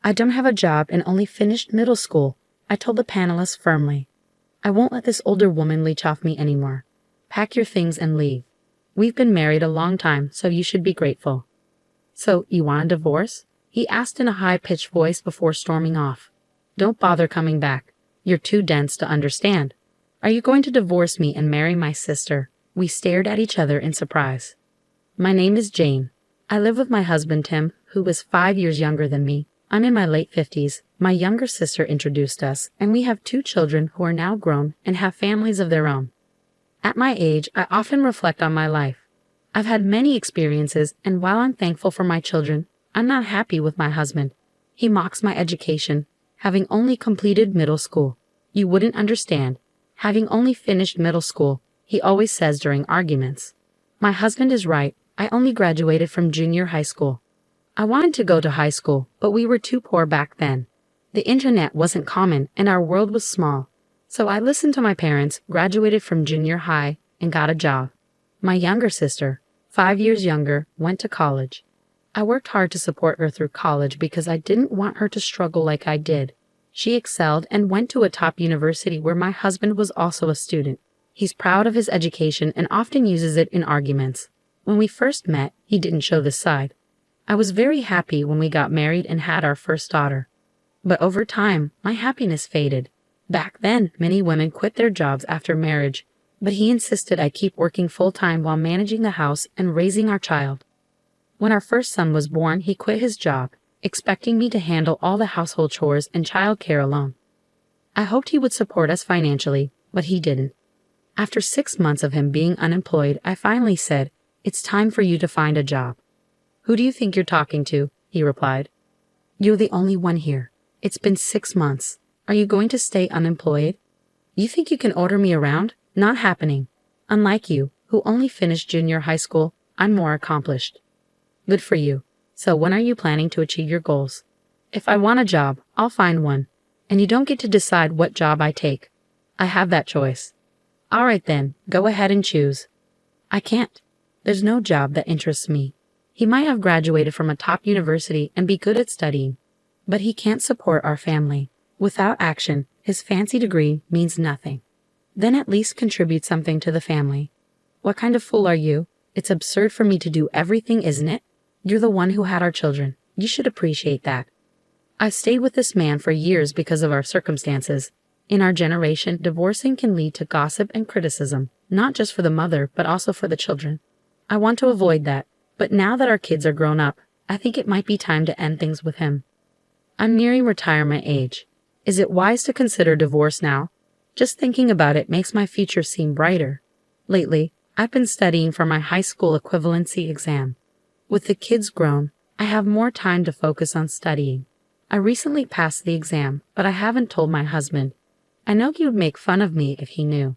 I don't have a job and only finished middle school, I told the panelist firmly. I won't let this older woman leech off me anymore. Pack your things and leave. We've been married a long time, so you should be grateful. So, you want a divorce? He asked in a high-pitched voice before storming off. Don't bother coming back. You're too dense to understand. Are you going to divorce me and marry my sister? We stared at each other in surprise. My name is Jane. I live with my husband Tim, who is 5 years younger than me. I'm in my late 50s. My younger sister introduced us, and we have 2 children who are now grown and have families of their own. At my age, I often reflect on my life. I've had many experiences, and while I'm thankful for my children, I'm not happy with my husband. He mocks my education, having only completed middle school. You wouldn't understand. Having only finished middle school, he always says during arguments. My husband is right. I only graduated from junior high school. I wanted to go to high school, but we were too poor back then. The internet wasn't common and our world was small. So I listened to my parents, graduated from junior high, and got a job. My younger sister, 5 years younger, went to college. I worked hard to support her through college because I didn't want her to struggle like I did. She excelled and went to a top university where my husband was also a student. He's proud of his education and often uses it in arguments. When we first met, he didn't show this side. I was very happy when we got married and had our first daughter. But over time, my happiness faded. Back then, many women quit their jobs after marriage, but he insisted I keep working full-time while managing the house and raising our child. When our first son was born, he quit his job, expecting me to handle all the household chores and child care alone. I hoped he would support us financially, but he didn't. After 6 months of him being unemployed, I finally said, "It's time for you to find a job." "Who do you think you're talking to?" he replied. "You're the only one here. It's been 6 months. Are you going to stay unemployed? You think you can order me around? Not happening. Unlike you, who only finished junior high school, I'm more accomplished." "Good for you. So when are you planning to achieve your goals?" "If I want a job, I'll find one. And you don't get to decide what job I take. I have that choice." "All right then, go ahead and choose." "I can't. There's no job that interests me. He might have graduated from a top university and be good at studying, but he can't support our family. Without action, his fancy degree means nothing. Then at least contribute something to the family." "What kind of fool are you? It's absurd for me to do everything, isn't it? You're the one who had our children. You should appreciate that." I stayed with this man for years because of our circumstances. In our generation, divorcing can lead to gossip and criticism, not just for the mother, but also for the children. I want to avoid that, but now that our kids are grown up, I think it might be time to end things with him. I'm nearing retirement age. Is it wise to consider divorce now? Just thinking about it makes my future seem brighter. Lately, I've been studying for my high school equivalency exam. With the kids grown, I have more time to focus on studying. I recently passed the exam, but I haven't told my husband. I know he would make fun of me if he knew.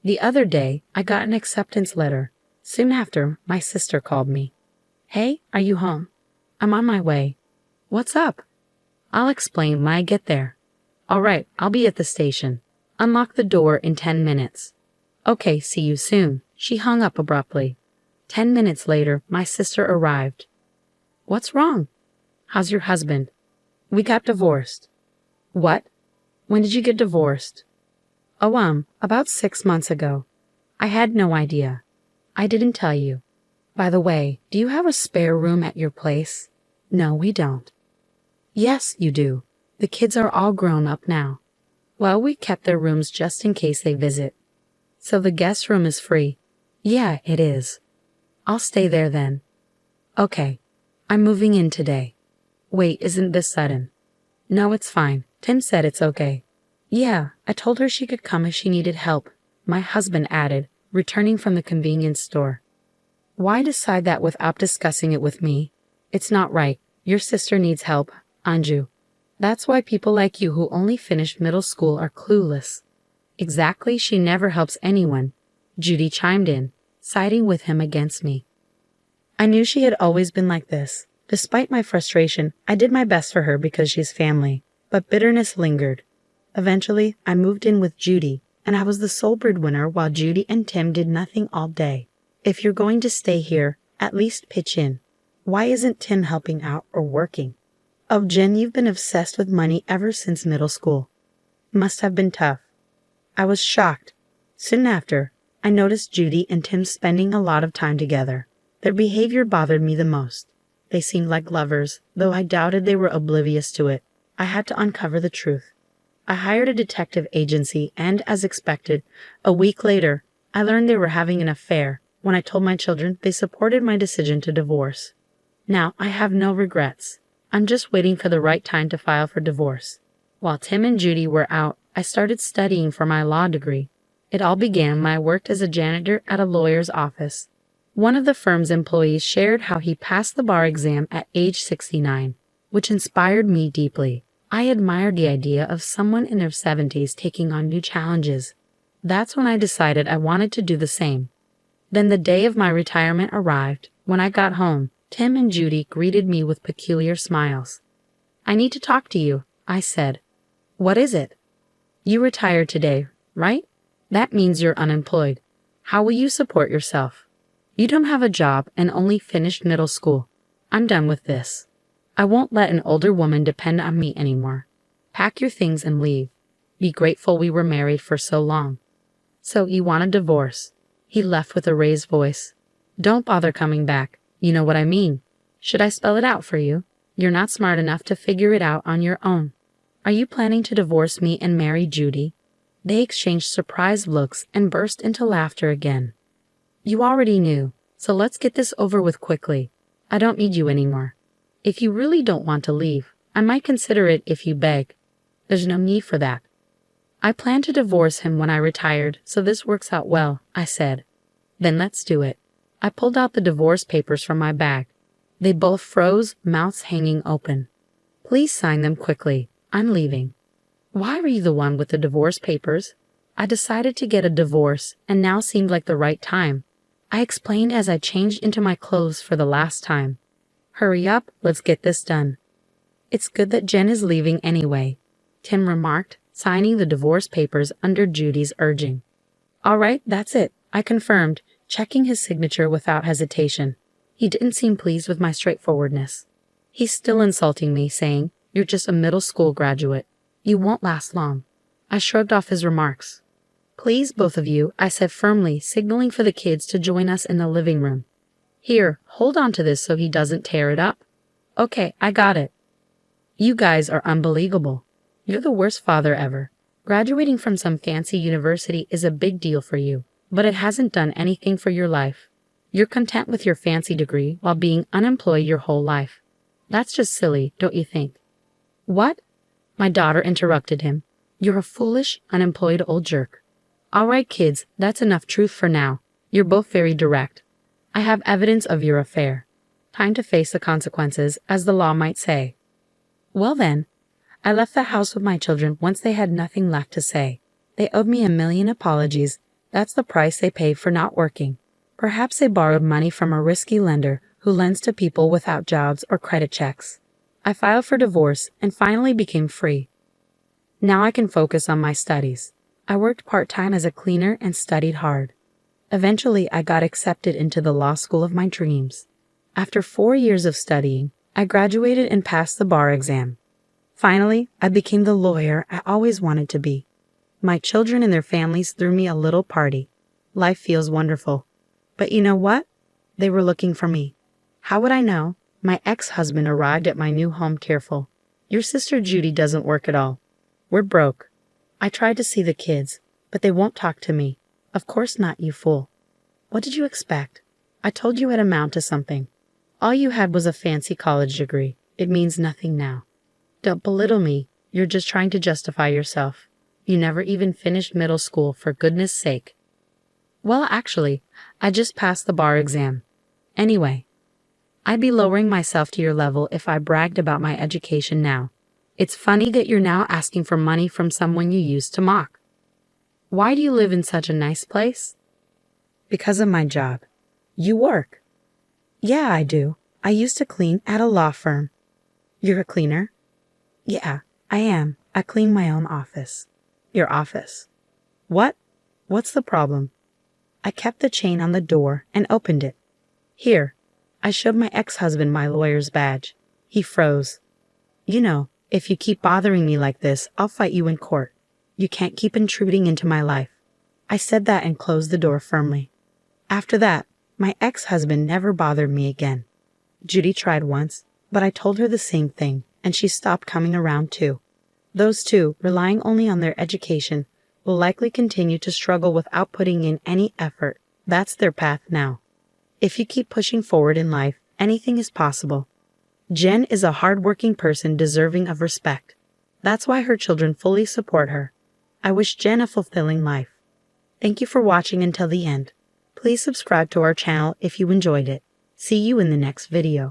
The other day, I got an acceptance letter. Soon after, my sister called me. "Hey, are you home?" "I'm on my way." "What's up?" "I'll explain when I get there." "All right, I'll be at the station. Unlock the door in 10 minutes. "Okay, see you soon." She hung up abruptly. 10 minutes later, my sister arrived. "What's wrong?" "How's your husband?" "We got divorced." "What? When did you get divorced?" "Oh, about 6 months ago." "I had no idea." "I didn't tell you. By the way, do you have a spare room at your place?" "No, we don't." "Yes, you do. The kids are all grown up now." "Well, we kept their rooms just in case they visit." "So the guest room is free?" "Yeah, it is." "I'll stay there then." "Okay. I'm moving in today." "Wait, isn't this sudden?" "No, it's fine. Tim said it's okay." "Yeah, I told her she could come if she needed help," my husband added, returning from the convenience store. "Why decide that without discussing it with me? It's not right. Your sister needs help, Anju. That's why people like you who only finished middle school are clueless." "Exactly, she never helps anyone," Judy chimed in, siding with him against me. I knew she had always been like this. Despite my frustration, I did my best for her because she's family, but bitterness lingered. Eventually, I moved in with Judy, and I was the sole breadwinner while Judy and Tim did nothing all day. If you're going to stay here, at least pitch in. Why isn't Tim helping out or working? Oh, Jen, you've been obsessed with money ever since middle school. Must have been tough. I was shocked. Soon after, I noticed Judy and Tim spending a lot of time together. Their behavior bothered me the most. They seemed like lovers, though I doubted they were oblivious to it. I had to uncover the truth. I hired a detective agency and, as expected, a week later, I learned they were having an affair. When I told my children, they supported my decision to divorce. Now, I have no regrets. I'm just waiting for the right time to file for divorce. While Tim and Judy were out, I started studying for my law degree. It all began when I worked as a janitor at a lawyer's office. One of the firm's employees shared how he passed the bar exam at age 69, which inspired me deeply. I admired the idea of someone in their 70s taking on new challenges. That's when I decided I wanted to do the same. Then the day of my retirement arrived. When I got home, Tim and Judy greeted me with peculiar smiles. "I need to talk to you," I said. "What is it?" "You retired today, right? That means you're unemployed. How will you support yourself? You don't have a job and only finished middle school. I'm done with this. I won't let an older woman depend on me anymore. Pack your things and leave. Be grateful we were married for so long." "So you want a divorce?" He left with a raised voice. "Don't bother coming back. You know what I mean. Should I spell it out for you? You're not smart enough to figure it out on your own. Are you planning to divorce me and marry Judy?" They exchanged surprised looks and burst into laughter again. "You already knew, so let's get this over with quickly. I don't need you anymore. If you really don't want to leave, I might consider it if you beg. There's no need for that." "I plan to divorce him when I retired, so this works out well," I said. "Then let's do it." I pulled out the divorce papers from my bag. They both froze, mouths hanging open. "Please sign them quickly. I'm leaving." "Why were you the one with the divorce papers?" I decided to get a divorce, and now seemed like the right time. I explained as I changed into my clothes for the last time. "Hurry up, let's get this done." "It's good that Jen is leaving anyway," Tim remarked, signing the divorce papers under Judy's urging. "All right, that's it," I confirmed, checking his signature without hesitation. He didn't seem pleased with my straightforwardness. He's still insulting me, saying, "You're just a middle school graduate. You won't last long." I shrugged off his remarks. "Please, both of you," I said firmly, signaling for the kids to join us in the living room. "Here, hold on to this so he doesn't tear it up." "Okay, I got it." "You guys are unbelievable. You're the worst father ever. Graduating from some fancy university is a big deal for you, but it hasn't done anything for your life. You're content with your fancy degree while being unemployed your whole life. That's just silly, don't you think?" "What?" My daughter interrupted him. "You're a foolish, unemployed old jerk." "All right, kids, that's enough truth for now. You're both very direct. I have evidence of your affair. Time to face the consequences, as the law might say." Well then, I left the house with my children once they had nothing left to say. They owed me a million apologies. That's the price they paid for not working. Perhaps they borrowed money from a risky lender who lends to people without jobs or credit checks. I filed for divorce and finally became free. Now I can focus on my studies. I worked part-time as a cleaner and studied hard. Eventually, I got accepted into the law school of my dreams. After 4 years of studying, I graduated and passed the bar exam. Finally, I became the lawyer I always wanted to be. My children and their families threw me a little party. Life feels wonderful. But you know what? They were looking for me. How would I know? My ex-husband arrived at my new home tearful. "Your sister Judy doesn't work at all. We're broke." I tried to see the kids, but they won't talk to me. "Of course not, you fool. What did you expect? I told you I'd amount to something. All you had was a fancy college degree. It means nothing now. Don't belittle me. You're just trying to justify yourself. You never even finished middle school, for goodness sake." "Well, actually, I just passed the bar exam. Anyway, I'd be lowering myself to your level if I bragged about my education now. It's funny that you're now asking for money from someone you used to mock. Why do you live in such a nice place?" "Because of my job." "You work?" "Yeah, I do. I used to clean at a law firm." "You're a cleaner?" "Yeah, I am. I clean my own office." "Your office? What? What's the problem?" I kept the chain on the door and opened it. "Here." I showed my ex-husband my lawyer's badge. He froze. You know, if you keep bothering me like this, I'll fight you in court. You can't keep intruding into my life. I said that and closed the door firmly. After that, my ex-husband never bothered me again. Judy tried once, but I told her the same thing, and she stopped coming around too. Those two, relying only on their education, will likely continue to struggle without putting in any effort. That's their path now. If you keep pushing forward in life, anything is possible. Jen is a hardworking person deserving of respect. That's why her children fully support her. I wish Jen a fulfilling life. Thank you for watching until the end. Please subscribe to our channel if you enjoyed it. See you in the next video.